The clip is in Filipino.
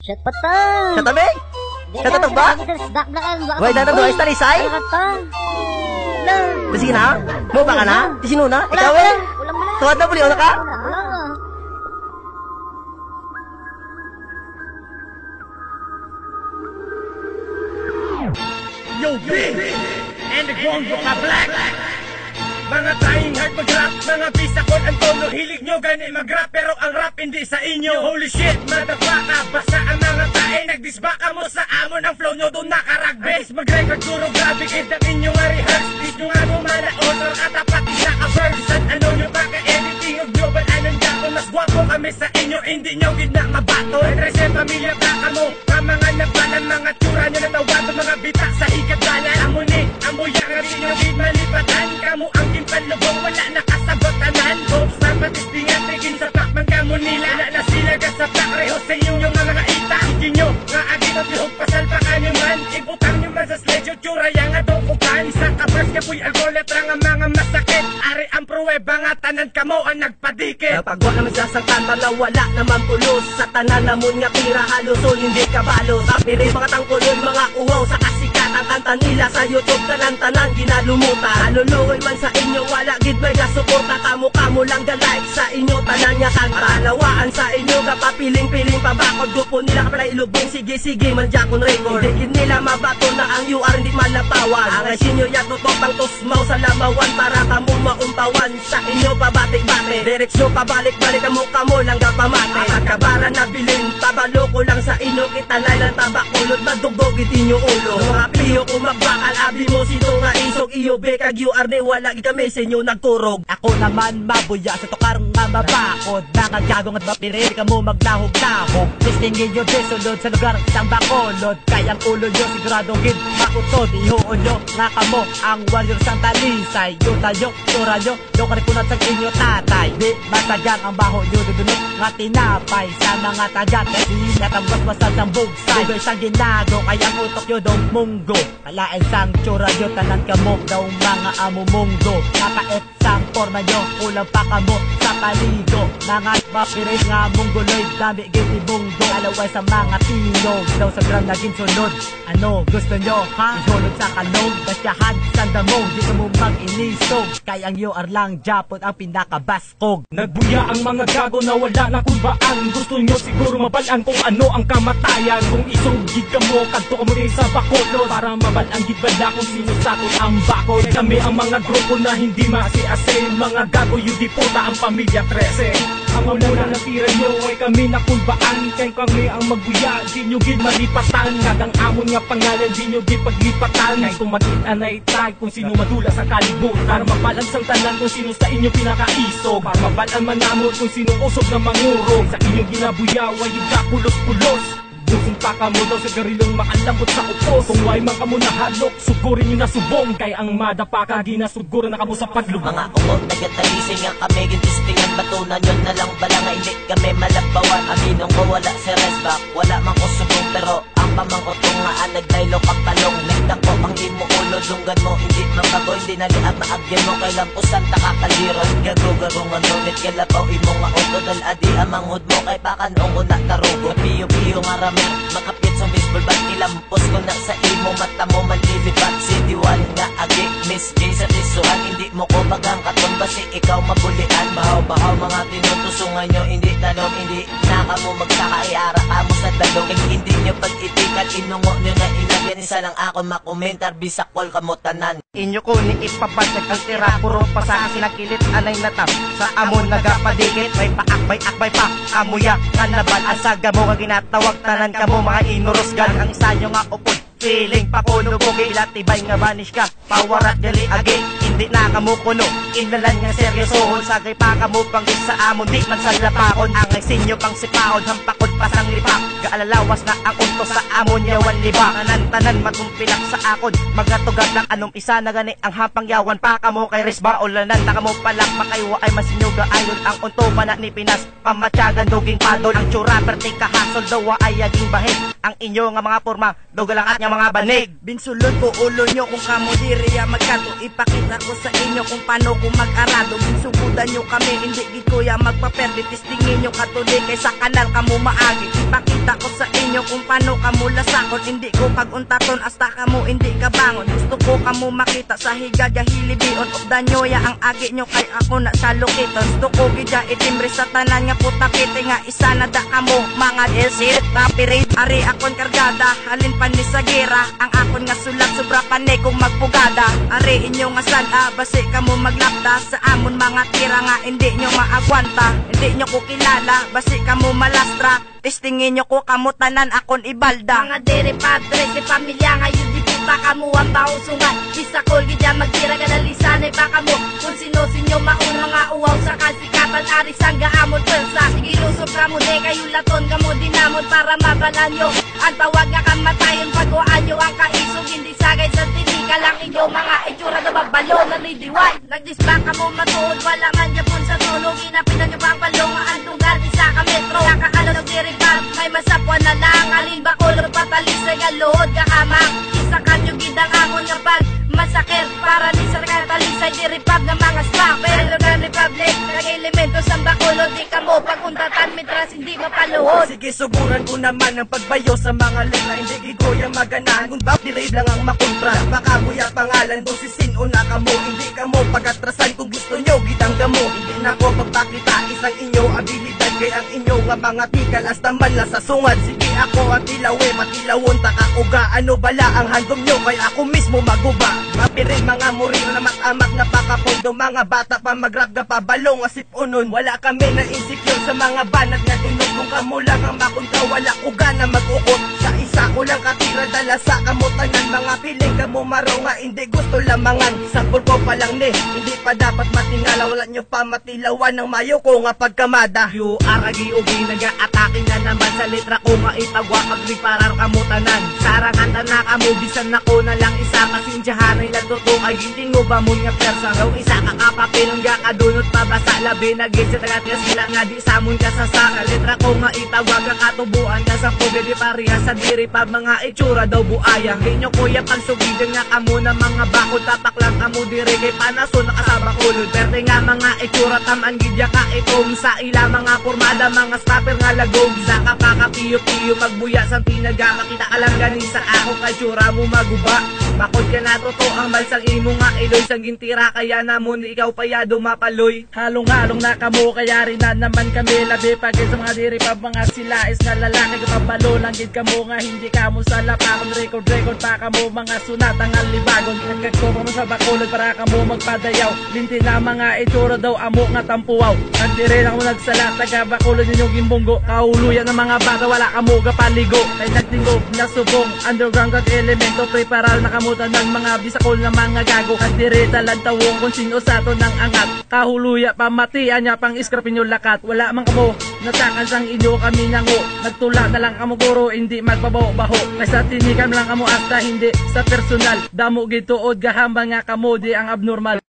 Shot pa ta. Sa tabi? Sa tatog ba? Wait, tatog ba? Istarisay? Sige na? Mo ba ka na? Di sino na? Ikaw eh? Tuwad na puli, ano ka? Yo, Vin! And the Gongo ka Black! Mga tayong hard mag-rap, mga bisakon ang tono. Hilig nyo gani mag-rap, pero ang rap hindi sa inyo. Holy shit, motherfucker, basta ang mga tae. Nagdisbaka mo sa amon, ang flow nyo doon nakaragbe. Mag-record duro, grabe kid ang inyong rehearse. Dis nyo nga bumalaon, or katapat naka-verse. San ano nyo ba ka-editing o global anong dako. Mas guwapo kami sa inyo, hindi nyo gina mabato. Rese pamilya baka mo, mga nabalan, mga tsura nyo natawato. Mga bitak sa higadalan, amunin, amuyang at inyo gid malipatan. Kamu ang panlubong wala nakasagotanan. Hopes na matistingan tigin sa pakman kamo nila. Wala na sila kasapak reho sa inyo mga ita. Hindi nyo nga agin at lihog pasalpakan nyo man. Ibutang nyo man sa sledge o tsura yang atong upan. Isang kabers ka po'y alkoletra nga mga masakit. Ari ang pruweba nga tanan kamo ang nagpadikit. Napagwa naman sa sangkan mga wala naman pulos. Sa tanan namon nga pira halos o hindi kabalo. Tapiri mga tangkulon mga uwaw sa kasikatan. Kanta nila sa YouTube tanan-tanan ginalumuta. Haluluoy man sa inyo wala gid may gasuporta. Kamo lang ga-like sa inyo tanan nga kanta. Lawaan sa inyo kapapiling-piling pabakod. Gupo nila kapalay ilubong sige man jakon record. Hindi gid nila mabato na ang UR hindi man napawan. Ang sinyo yatutok ang tusmaw sa lamawan. Para kamo maumpawan sa inyo pabatik-batik. Direksyon pabalik-balik kamo lang gapamate. Ang kabaran na bilin pabalo ko lang sa inyo. Kitanay lang tabakulod madugdog gid inyo ulo. Mga piyo kumagbakal abi mo sito nga isog iyo bekag UR ni wala gid kami sa inyo nagturog. Ako naman mabuya sa tokarong nga mabakod. Nakagagong at mapirir ka mo maglahog-lahog. Listingin nyo desulod sa lugar sang bakolod. Kayang ulo nyo siguradong gid makutod. Ihoon nyo nga kamo ang warrior sang talisay. Yung tayo, tura nyo, yung karipunat sa inyo tatay. Di masadyang ang baho nyo dudunot nga tinapay. Sa mga tagat kasi natambas basag sang bugsay. Dugay sang ginado kayang utok nyo dong munggo. Kalain sang tsura nyo tanan kamo daw mga amumunggo. Nakait sang forma nyo, ulang pa kamo sa paligo. Mga mapiris nga mungguloy, dami giti bunggo. Alaway sa mga tinog, daw sa gram naging sunod. Ano gusto nyo ha? Isulod sa kalong, basyahan sa damong. Di ka mo mag-inisog, kaya ang UR lang Japon ang pinakabaskog. Nagbuya ang mga gago na wala na kunbaan. Gusto nyo siguro mabalaan kung ano ang kamatayan. Kung isugid ka mo, kanto ka mo rin sa bakolod. Para mabalaan gid bala kung sino sa aton ang bakod. Kami ang mga grupo na hindi masi-ase. Mga gago yung di puta ang pamilya 13. Ang muna natira nyo ay kami na kunbaan. Kay kami ang magbuya, di nyo gid malipatan. Kagang amon nga pangalan, di nyo gid paglipatan. Kay kung makita na itag kung sino madula sa kalibutan. Para mabalance ang tanan kung sino sa inyo pinakaisog. Para mabalan manamot kung sino usog na mangurog. Sa inyong ginabuyaw ay ikapulos-pulos. Busong pa kamo daw sa garilong makalambot sa upos. Kung way man kamo nahalok, sugurin nyo na subong. Kay ang madapa ka ginasuguran na kamo sa paglubong. Mga umot nagatalising nga kami gintistingan. Batunan yun na lang bala nga hindi kami malabawan. Aminong ko wala si Resback, wala man ko subong. Pero ang pamangkotong nga nagdaylok ang talong. Nagdako ang di mo ulo, dunggan mo hindi mabago. Hindi naliab maagyan mo kay lampusan takakaliron. Gago-gago nga ngunit kalabaw imo nga uto. Daladi ang manghod mo kay pakanong una tarugo. Piyo-piyo nga ram makapit sa baseball bat ilampos ko na sa imo mata mo manlilipat si Diwal nga agi Miss J sa tisuhan hindi mo ko bagang katon basi ikaw mabulian bahaw mga tinutusungan nyo hindi talong hindi naka mo magsakaiara kamo sa talong hindi nyo pag-itikan inungo nyo na inagyan isa lang ako makomentar bisakol kamo tanan inyo ko ni ipapatag ang tira puro pa sa sinakilit anay natap sa amon nagapadikit may paakbay pa amuya kanabal asaga mo nga ginatawag tanan kamo mga inurusgan ang isa nyo nga upod feeling pakuno bugi latibay nga banish ka pawarat gali agi hindi na kamo kuno inalan nga seryosohon sagay pa kamo panggit sa amon di man sa lapakon ang sinyo pang sipaon hampakod pasang lipak gaalalawas na ang unto sa amon yawan liba tanan matumpilak sa akon magatugat lang anong isa na gani ang hampang yawan pa kamo kay resba ulanan na kamo palak makaywa ay masinyuga ayon ang unto mana ni Pinas pamatyagan duging padol ang tsura perti kahasol dawa ay aging bahid ang inyo nga mga porma dogalangat nga mga banig binsulod ko ulo nyo kung kamo diriya magkato ipakita ko sa inyo kung paano ko mag-arado binsubudan nyo kami hindi gid kuya magpaperdi tistingin nyo katuli kay sa kanal kamo maagi ipakita ko sa inyo kung paano kamo lasakot. Hindi ko pag-untaton hasta kamo hindi ka bangon. Gusto ko kamo makita sa higaga hilibion of danyoya ang agi nyo kay ako na sa lokiton. Gusto ko gidya itimbre sa tanan nga puta kiti nga isa na da kamo mga desit copyright. Ari akon kargada halin pa ni sa gira. Ang akon nga sulat sobra pa ne kung magpugada. Ari inyo nga sada basi kamo maglapta sa amon mga tira nga hindi nyo maagwanta. Hindi nyo ko kilala basi kamo malastra. Testingin nyo ko kamo tanan akon ibalda. Mga dere padre si pamilya ngayon di puta kamo ang pausungan. Isa ko gidya magtira ka nalisanay pa kamo. Kung sino-sinyo maun mga uwaw sa kasikatan ari sangga amon persa. Sige lusog kamo de kayo laton kamo dinamon para mabalan nyo. Ang tawag nga kamatayon pagkuhaan nyo ang kaisog hindi sagay sa tinika lang inyo mga itsura na babalo na lidiway. Nagdisbang kamo matuod wala man yapon sa tunog. Inapinan nyo pa ang balong ang tunggal isa ka metro. Kakaalo ng diripad may masapwan na lang. Alin ba kolor patalis na galuhod kakamang. Isa kanyo gidang amon nga pag masakit para ni sa katalisay diripad ng mga slapper. Logan Republic nag-elemento sa bakulod di kamo pag-untatan mitras hindi mapaluhod. Sige suburan ko naman ang pagbayo sa mga letra. Hindi gigoya maganahan kung bakit lang ang makontra. Baka buya pangalan kung sisino na kamo. Hindi kamo pag-atrasan kung gusto nyo gitang gamo. Hindi na ko pagpakita isang inyo abilidad. Kay ang inyo nga mga tikal hasta man la sa sungad. Sige ako ang tilawe matilawon takakuga. Ano bala ang handom nyo kay ako mismo maguba. Mapirin mga murino na matamak na pakapondo. Mga bata pa magrap ka pa balong asip unon. Wala kami na insecure sa mga banat nga tunog. Kung kamo lang ang makunta wala ko gana mag-ukot. Sa isa ko lang katira dala sa kamutanan. Mga piling kamo maraw nga hindi gusto lamangan. Sampol ko pa lang ni hindi pa dapat matingala. Wala nyo pa matilawan ng mayo ko nga pagkamada. You aragi ugi nag-aatake na naman sa letra ko nga itagwa pagriparar kamutanan. Sarangan na kamo bisan ako na lang isa kasingjahan ay latuto ay gintingo ba mo nga persa. Raw isa kakapapil nga kadunot pabasa labi nag-isip nga sila nga di samon ka sa saka. Letra ko nga itawag ang katubuan ka sa pobre di pareha sa diri pa mga itsura daw buaya. Hinyo kuya pagsugidan nga kamo na mga bakod tapak lang kamo diri kay panaso nakasaba kulod. Perte nga mga itsura taman gidya ka itong sa ila mga pormada mga stopper nga lagog. Sa kapakapiyo-piyo magbuya sa tinaga makita ka lang ganin sa ako katsura mo maguba. Bakod ka na totoo ang balsang imo nga iloy sang gintira kaya namon ikaw payado mapaloy. Halong-halong na kamo kaya rin na naman kami labi pagin sa mga diri pa mga silais nga lalaki kapabalo lang gid kamo nga hindi kamo sa lapakon record pa kamo mga sunatang alibagon. Nagkagturo mo sa bakulod para kamo magpadayaw. Linti na mga itsura daw amo nga tampuaw. At dire na kamo nagsala taga bakulod ninyong gimbonggo. Kahuluyan ng mga bata wala kamo kapaligo. Kay nagtingog na subong underground kag elemento preparal na kamutan ng mga bisakol na mga gago. At dire talang tawong kung sino sa to ng angat. Kahuluya pamatian niya pang iskrapin yung lakat. Wala man kamo natakan sang inyo kami nango. Nagtula na lang kamo guro hindi magbabaho-baho. Kaysa tinikan lang kamo hasta hindi sa personal. Damo gituod gahamba nga kamo di ang abnormal.